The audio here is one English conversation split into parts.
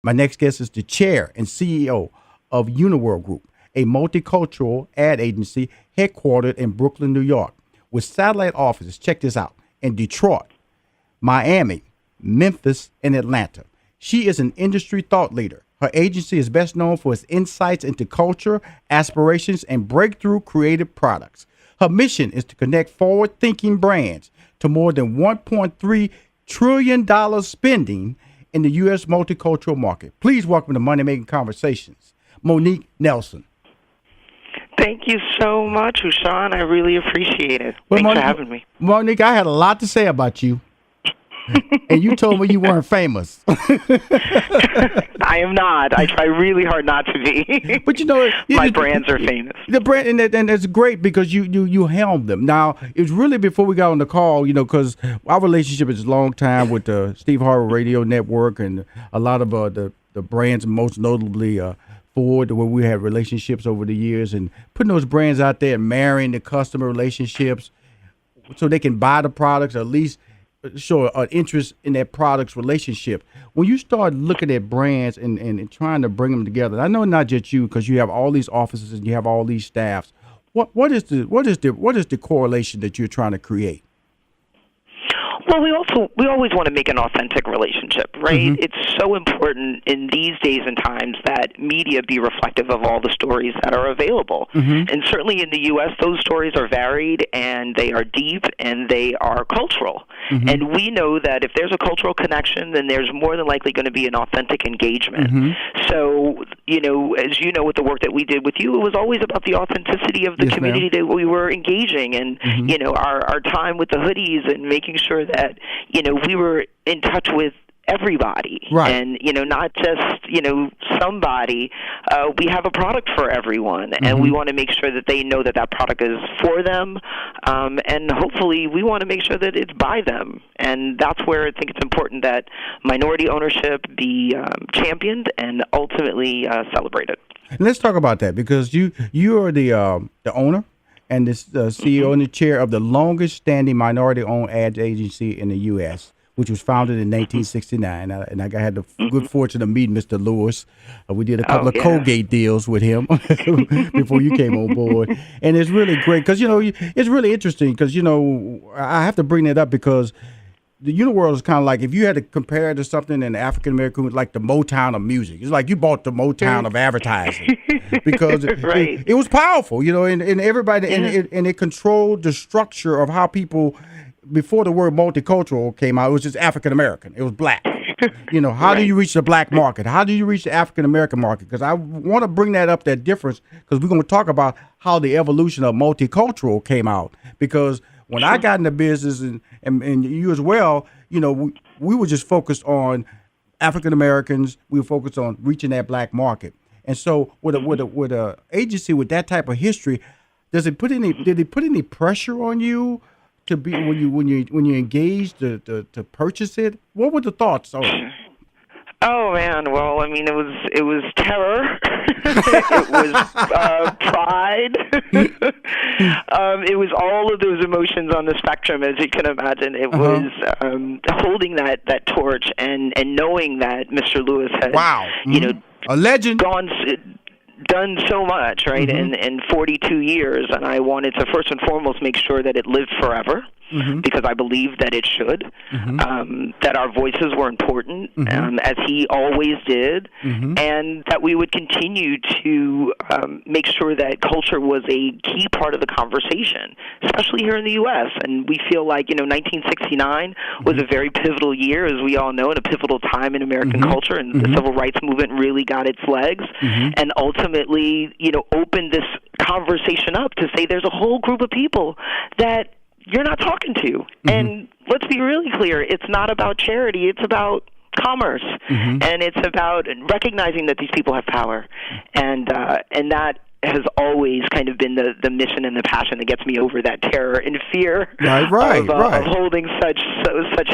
My next guest is the chair and CEO of UniWorld Group, a multicultural ad agency headquartered in Brooklyn, New York, with satellite offices, check this out, in Detroit, Miami, Memphis, and Atlanta. She is an industry thought leader. Her agency is best known for its insights into culture, aspirations, and breakthrough creative products. Her mission is to connect forward-thinking brands to more than $1.3 trillion spending in the U.S. multicultural market. Please welcome to Money Making Conversations, Monique Nelson. Thank you so much, Rushion. I really appreciate it. Well, Thanks for having me. Monique, I had a lot to say about you. And you told me you weren't famous. I am not. I try really hard not to be. But you know, my brands are famous. The brand, and it's great because you helmed them. Now, it was really before we got on the call, you know, because our relationship is a long time with the Steve Harvey Radio Network and a lot of the brands, most notably Ford, where we had relationships over the years, and putting those brands out there and marrying the customer relationships so they can buy the products, or at least show an interest in that product's relationship. When you start looking at brands and trying to bring them together, I know not just you, because you have all these offices and you have all these staffs. What is the correlation that you're trying to create? Well, we always want to make an authentic relationship, right? Mm-hmm. It's so important in these days and times that media be reflective of all the stories that are available. Mm-hmm. And certainly in the U.S., those stories are varied and they are deep and they are cultural. Mm-hmm. And we know that if there's a cultural connection, then there's more than likely going to be an authentic engagement. Mm-hmm. So, you know, as you know, with the work that we did with you, it was always about the authenticity of the community that we were engaging, and, you know, our time with the hoodies and making sure that, you know, we were in touch with everybody, right? And, you know, not just, you know, somebody. We have a product for everyone, and we want to make sure that they know that that product is for them, and hopefully we want to make sure that it's by them. And that's where I think it's important that minority ownership be championed and ultimately celebrated. And let's talk about that, because you are the owner and the CEO and the chair of the longest-standing minority-owned ad agency in the U.S., which was founded in 1969. And I had the good fortune of meeting Mr. Lewis. We did a couple of Colgate deals with him before you came on board. And it's really great because, you know, it's really interesting because, you know, I have to bring that up because the UniWorld is kind of like, if you had to compare it to something in African-American, like the Motown of music. It's like you bought the Motown of advertising because it was powerful, you know, and everybody, and it controlled the structure of how people, before the word multicultural came out, it was just African-American. It was black. You know, how do you reach the black market? How do you reach the African-American market? Because I want to bring that up, that difference, because we're going to talk about how the evolution of multicultural came out. Because when I got into business, and you as well, you know, we were just focused on African Americans. We were focused on reaching that black market. And so, with a agency with that type of history, did it put any pressure on you to be when you engaged to purchase it? What were the thoughts on it? Oh man, well, I mean, it was terror, it was pride, it was all of those emotions on the spectrum, as you can imagine. It was holding that torch and knowing that Mr. Lewis had, you know, a legend, done so much, right, in 42 years, and I wanted to first and foremost make sure that it lived forever, because I believed that it should, that our voices were important, as he always did, and that we would continue to make sure that culture was a key part of the conversation, especially here in the U.S. And we feel like, you know, 1969 was a very pivotal year, as we all know, and a pivotal time in American culture, and the civil rights movement really got its legs, and ultimately, you know, opened this conversation up to say there's a whole group of people that you're not talking to. And let's be really clear, it's not about charity, it's about commerce. And it's about recognizing that these people have power. And that has always kind of been the mission and the passion that gets me over that terror and fear of holding such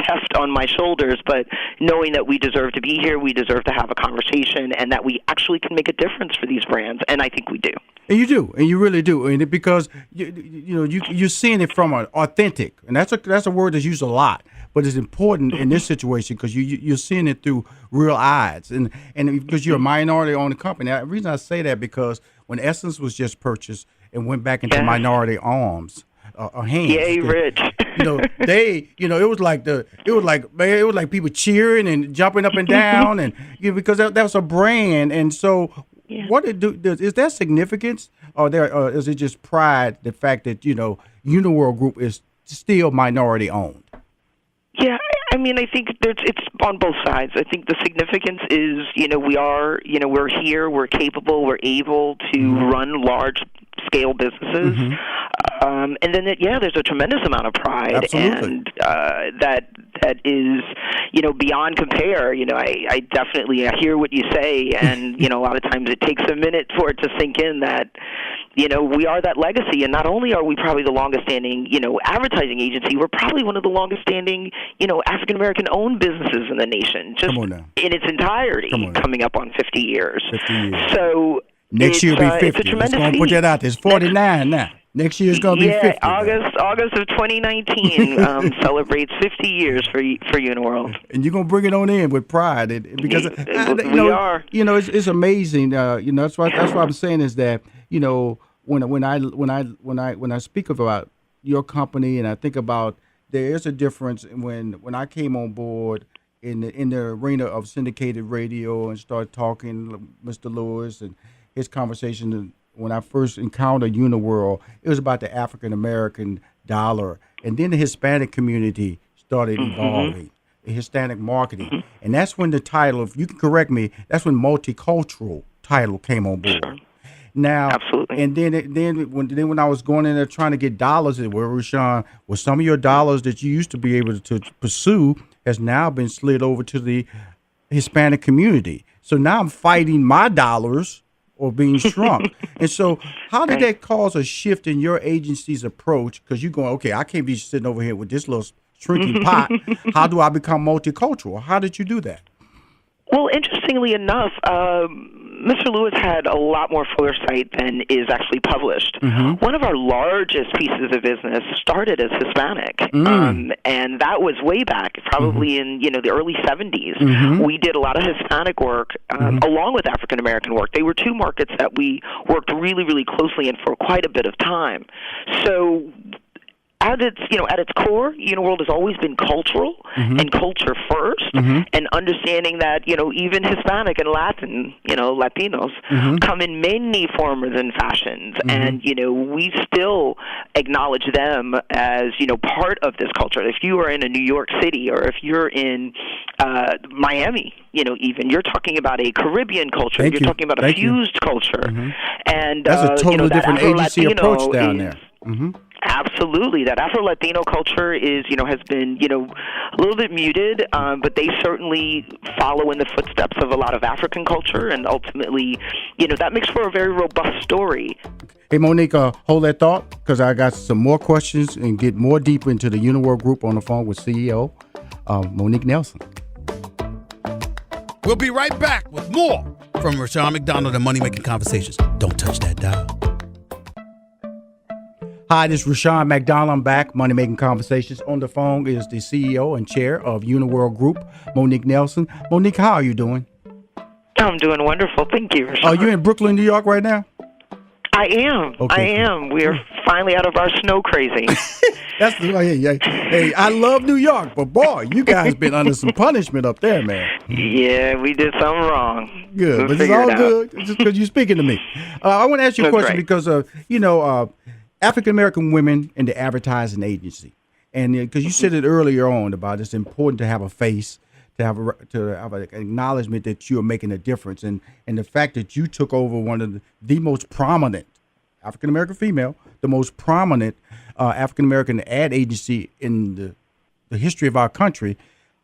heft on my shoulders, but knowing that we deserve to be here, we deserve to have a conversation, and that we actually can make a difference for these brands, and I think we do. And you do, and you really do, and because you're seeing it from an authentic, and that's a word that's used a lot. but it's important in this situation because you're seeing it through real eyes, and because you're a minority-owned company. Now, the reason I say that because when Essence was just purchased and went back into minority arms. Hands. Yay, Rich. It was like people cheering and jumping up and down, and because that was a brand. And so, what is there significance, or is it just pride? The fact that UniWorld Group is still minority owned. Yeah, I mean, I think it's on both sides. I think the significance is, we're here, we're capable, we're able to run large-scale businesses. And then, there's a tremendous amount of pride. Absolutely. And that is, beyond compare. I definitely hear what you say, and, a lot of times it takes a minute for it to sink in that, we are that legacy. And not only are we probably the longest-standing, advertising agency, we're probably one of the longest-standing, African-American-owned businesses in the nation, just in its entirety, coming up on 50 years. 50 years. So next year will be 50. It's a tremendous Let's go put that out there. It's 49 now. Next year is going to be 50. August of 2019 celebrates 50 years for UniWorld. And you're going to bring it on in with pride, because we are. It's amazing. That's what I'm saying is that when I speak about your company and I think about there is a difference when I came on board in the arena of syndicated radio and started talking to Mr. Lewis and his conversation. When I first encountered UniWorld, it was about the African American dollar, and then the Hispanic community started evolving, the Hispanic marketing, and that's when the title, if you can correct me, that's when multicultural title came on board. Sure. Now, absolutely. And then when I was going in there trying to get dollars, Rushion, well, some of your dollars that you used to be able to pursue has now been slid over to the Hispanic community. So now I'm fighting my dollars or being shrunk. And so how did that cause a shift in your agency's approach? Because you're going, okay, I can't be sitting over here with this little shrinking pot. How do I become multicultural? How did you do that? Well, interestingly enough, Mr. Lewis had a lot more foresight than is actually published. One of our largest pieces of business started as Hispanic, and that was way back, probably in the early 70s. We did a lot of Hispanic work along with African American work. They were two markets that we worked really, really closely in for quite a bit of time. So at its core, UniWorld has always been cultural and culture first, and understanding that even Hispanic and Latinos come in many forms and fashions, and we still acknowledge them as part of this culture. If you are in a New York City or if you're in Miami, even you're talking about a Caribbean culture, you're talking about a fused culture, and that's a totally different agency approach down there. Absolutely, that Afro-Latino culture has been a little bit muted, but they certainly follow in the footsteps of a lot of African culture, and ultimately, that makes for a very robust story. Hey, Monique, hold that thought, because I got some more questions and get more deeper into the UniWorld Group on the phone with CEO Monique Nelson. We'll be right back with more from Rushion McDonald and Money Making Conversations. Don't touch that dial. Hi, this is Rushion McDonald. I'm back. Money Making Conversations. On the phone is the CEO and chair of UniWorld Group, Monique Nelson. Monique, how are you doing? I'm doing wonderful. Thank you, Rushion. Are you in Brooklyn, New York right now? I am. Okay. I am. We are finally out of our snow crazy. Hey, I love New York, but boy, you guys been under some punishment up there, man. Yeah, we did something wrong. Good, but it's all good. It's just because you're speaking to me. I want to ask you a question because African American women in the advertising agency, and because you said it earlier on about it's important to have a face, to have an acknowledgement that you are making a difference, and the fact that you took over one of the most prominent African American female, the most prominent African American ad agency in the history of our country.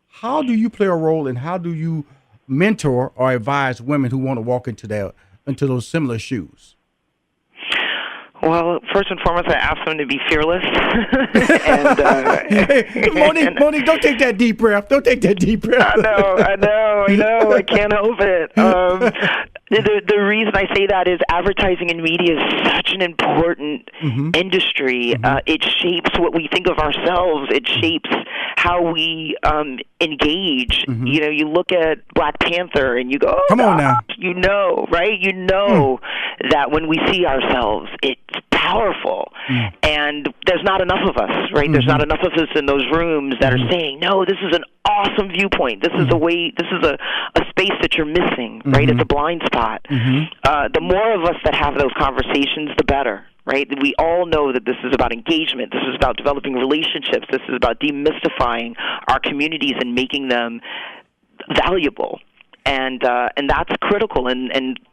How do you play a role, and how do you mentor or advise women who want to walk into those similar shoes? Well, first and foremost, I ask them to be fearless. Monique, don't take that deep breath. Don't take that deep breath. I know. I can't help it. The reason I say that is advertising and media is such an important industry. It shapes what we think of ourselves. It shapes how we engage. You know, you look at Black Panther and you go, oh, Come on now. You know, right? You know that when we see ourselves, it's powerful. And there's not enough of us, right? There's not enough of us in those rooms that are saying, no, this is an awesome viewpoint. This is a way, this is a space that you're missing, right? It's a blind spot. The more of us that have those conversations, the better. Right? We all know that this is about engagement. This is about developing relationships. This is about demystifying our communities and making them valuable. And that's critical. And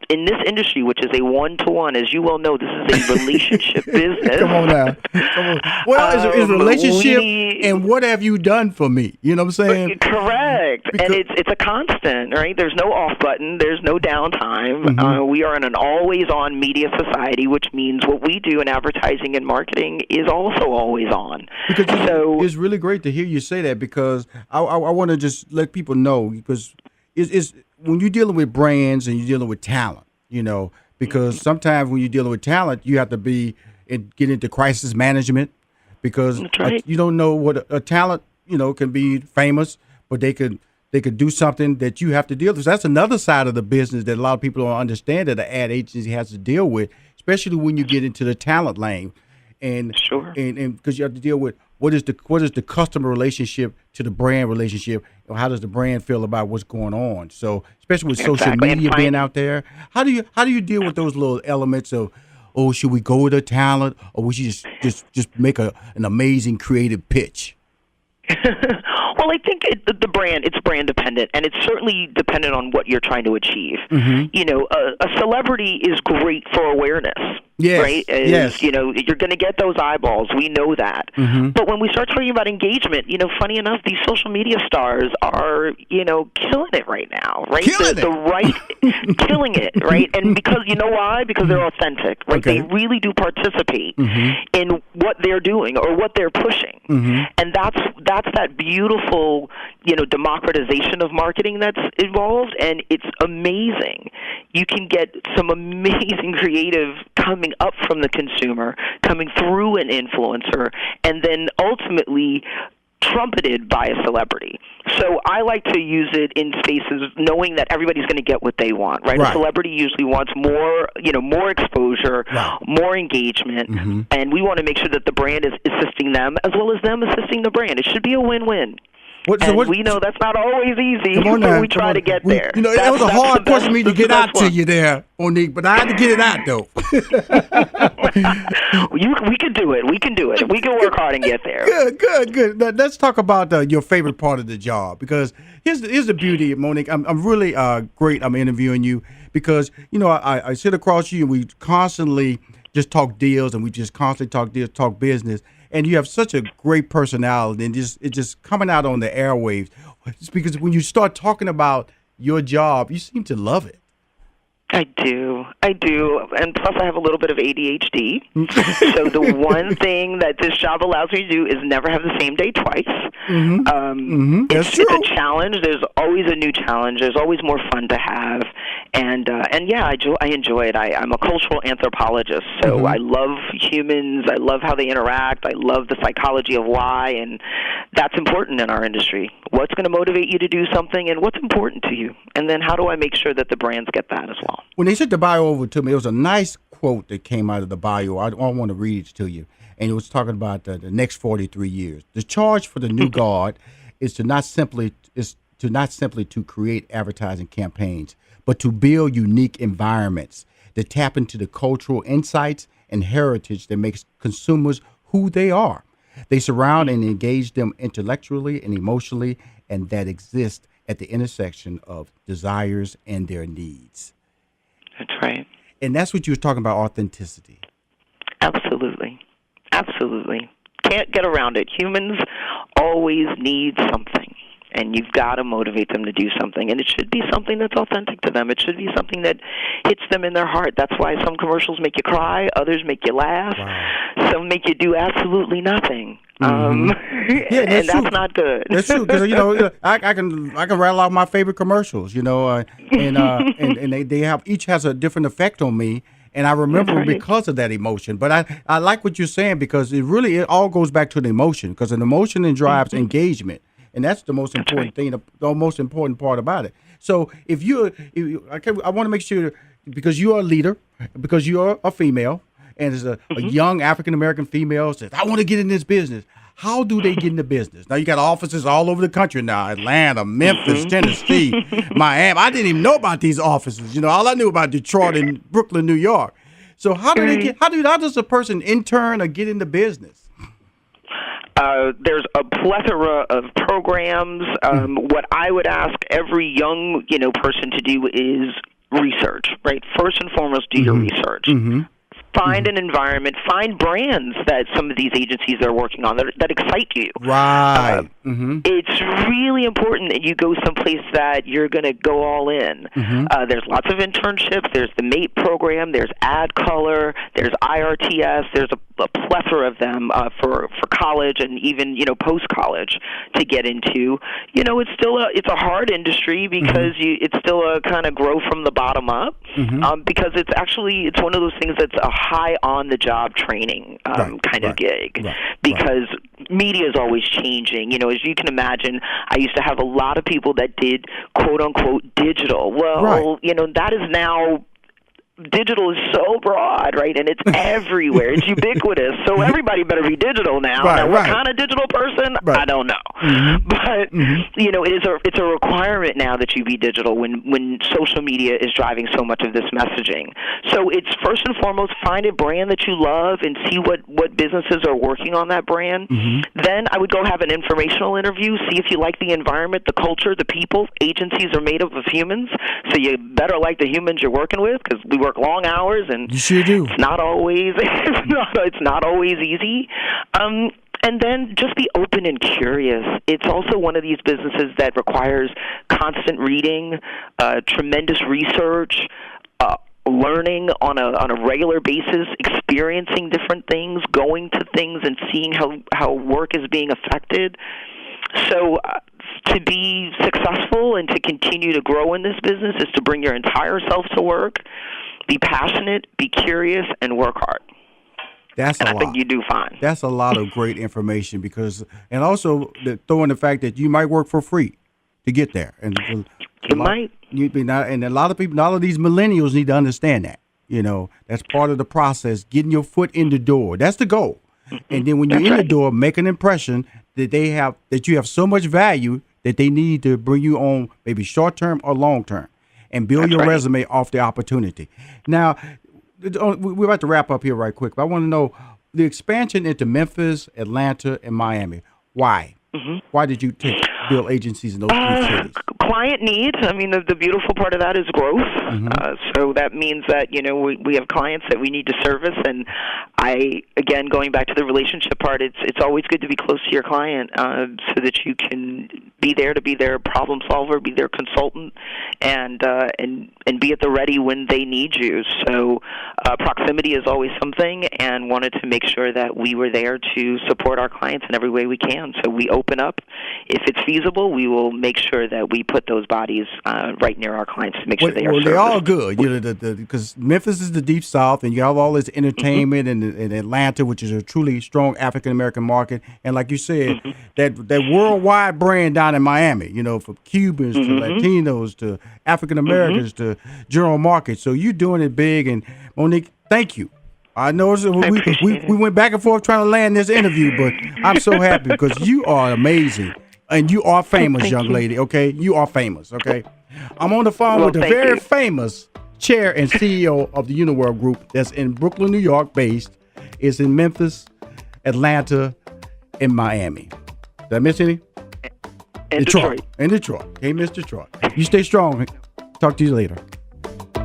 in this industry, which is a one-to-one, as you well know, this is a relationship business. Come on now. Come on. Well, it's a relationship, and what have you done for me? You know what I'm saying? Correct. And it's a constant, right? There's no off button. There's no downtime. We are in an always-on media society, which means what we do in advertising and marketing is also always on. Because it's really great to hear you say that, because I want to just let people know, because it's when you're dealing with brands and you're dealing with talent, you know, because sometimes when you're dealing with talent, you have to get into crisis management, because you don't know what a talent, you know, can be famous, but they could do something that you have to deal with. So that's another side of the business that a lot of people don't understand, that the ad agency has to deal with, especially when you get into the talent lane. And because you have to deal with what is the customer relationship to the brand relationship, or how does the brand feel about what's going on? So especially with social media being out there, how do you deal with those little elements of, oh, should we go with a talent, or we should just make an amazing creative pitch? Well, I think it's brand dependent, and it's certainly dependent on what you're trying to achieve. You know, a celebrity is great for awareness. Yes. Right? Yes. You know, you're going to get those eyeballs. We know that. But when we start talking about engagement, you know, funny enough, these social media stars are, you know, killing it right now, right? Killing it, right? And because, you know why? Because they're authentic, right? Okay. They really do participate in what they're doing or what they're pushing. And that's that beautiful, you know, democratization of marketing that's involved, and it's amazing. You can get some amazing creative coming up from the consumer, coming through an influencer, and then ultimately trumpeted by a celebrity. So I like to use it in spaces knowing that everybody's going to get what they want, right? A celebrity usually wants more, you know, more exposure, more engagement, and we want to make sure that the brand is assisting them as well as them assisting the brand. It should be a win-win. We know that's not always easy, but we try to get there. You know, that was a hard question for me to get out to you there, Monique, but I had to get it out, though. We can do it. We can do it. We can work hard and get there. Good. Now, let's talk about your favorite part of the job, because here's the beauty, Monique. I'm really great. I'm interviewing you because, you know, I sit across you and we constantly just talk deals, and we just constantly talk deals, talk business. And you have such a great personality, and it's just coming out on the airwaves. It's because when you start talking about your job, you seem to love it. I do. And plus I have a little bit of ADHD. So the one thing that this job allows me to do is never have the same day twice. That's true. It's a challenge. There's always a new challenge. There's always more fun to have. And yeah, I enjoy it. I'm a cultural anthropologist, so I love humans. I love how they interact. I love the psychology of why, and that's important in our industry. What's going to motivate you to do something, and what's important to you? And then how do I make sure that the brands get that as well? When they sent the bio over to me, it was a nice quote that came out of the bio. I want to read it to you. And it was talking about the next 43 years. The charge for the new guard is to not simply to create advertising campaigns, but to build unique environments that tap into the cultural insights and heritage that makes consumers who they are. They surround and engage them intellectually and emotionally, and that exist at the intersection of desires and their needs. That's right. And that's what you were talking about, authenticity. Absolutely. Can't get around it. Humans always need something, and you've got to motivate them to do something. And it should be something that's authentic to them. It should be something that hits them in their heart. That's why some commercials make you cry, others make you laugh, some make you do absolutely nothing. Yeah, that's true. Not good. That's true, because you know I can rattle out my favorite commercials, you know, and they have each has a different effect on me, And I remember That's right. because of that emotion. But I like what you're saying, because it all goes back to the emotion, because an emotion drives engagement. And that's the most important thing, the most important part about it. So I want to make sure, because you are a leader, because you are a female, and as a young African-American female says, I want to get in this business. How do they get in the business? Now, you got offices all over the country now, Atlanta, Memphis, Tennessee, Miami. I didn't even know about these offices. All I knew about Detroit and Brooklyn, New York. So how does a person intern or get into business? There's a plethora of programs. What I would ask every young, person to do is research, right? First and foremost, do your research. Find an environment, find brands that some of these agencies are working on that excite you. Right. It's really important that you go someplace that you're going to go all in. There's lots of internships. There's the MATE program. There's Ad Color. There's IRTS. There's a plethora of them for college and even post-college to get into. It's a hard industry because it's still a kind of grow from the bottom up because it's one of those things that's a high on-the-job training kind of gig because media is always changing. As you can imagine, I used to have a lot of people that did quote-unquote digital. Well, that is now... Digital is so broad, right? And it's everywhere. It's ubiquitous. So everybody better be digital now. Now, what kind of digital person? I don't know. But, it's a requirement now that you be digital when social media is driving so much of this messaging. So it's first and foremost, find a brand that you love and see what businesses are working on that brand. Then I would go have an informational interview, see if you like the environment, the culture, the people. Agencies are made up of humans, so you better like the humans you're working with because we work long hours, and you sure do. It's not always easy. And then just be open and curious. It's also one of these businesses that requires constant reading, tremendous research, learning on a regular basis, experiencing different things, going to things and seeing how work is being affected. So to be successful and to continue to grow in this business is to bring your entire self to work, be passionate, be curious, and work hard. I think you do fine. That's a lot of great information and also throw in the fact that you might work for free to get there. And might. And a lot of people, all of these millennials need to understand that. That's part of the process, getting your foot in the door. That's the goal. And then when you're in the door, make an impression that you have so much value that they need to bring you on maybe short term or long term. And build your resume off the opportunity. Now, we're about to wrap up here right quick, but I want to know the expansion into Memphis, Atlanta, and Miami. Why? Why did you build agencies in those three cities? Client needs. I mean, the beautiful part of that is growth. So that means that, we have clients that we need to service. And again, going back to the relationship part, it's always good to be close to your client so that you can be there to be their problem solver, be their consultant, and be at the ready when they need you. So proximity is always something, and wanted to make sure that we were there to support our clients in every way we can. So we open up. If it's feasible, we will make sure that we put those bodies right near our clients to make sure they are serviced. They're all good, because Memphis is the Deep South, and you have all this entertainment in Atlanta, which is a truly strong African-American market. And like you said, that worldwide brand down in Miami, from Cubans to Latinos to African-Americans to general market. So you're doing it big. And Monique, thank you. I know we went back and forth trying to land this interview, but I'm so happy because you are amazing. And you are famous, young lady, okay? You are famous, okay? I'm on the phone with the very famous chair and CEO of the UniWorld Group that's in Brooklyn, New York based. It's in Memphis, Atlanta, and Miami. Did I miss any? And Detroit. And Detroit. Can't miss Detroit. You stay strong. Talk to you later.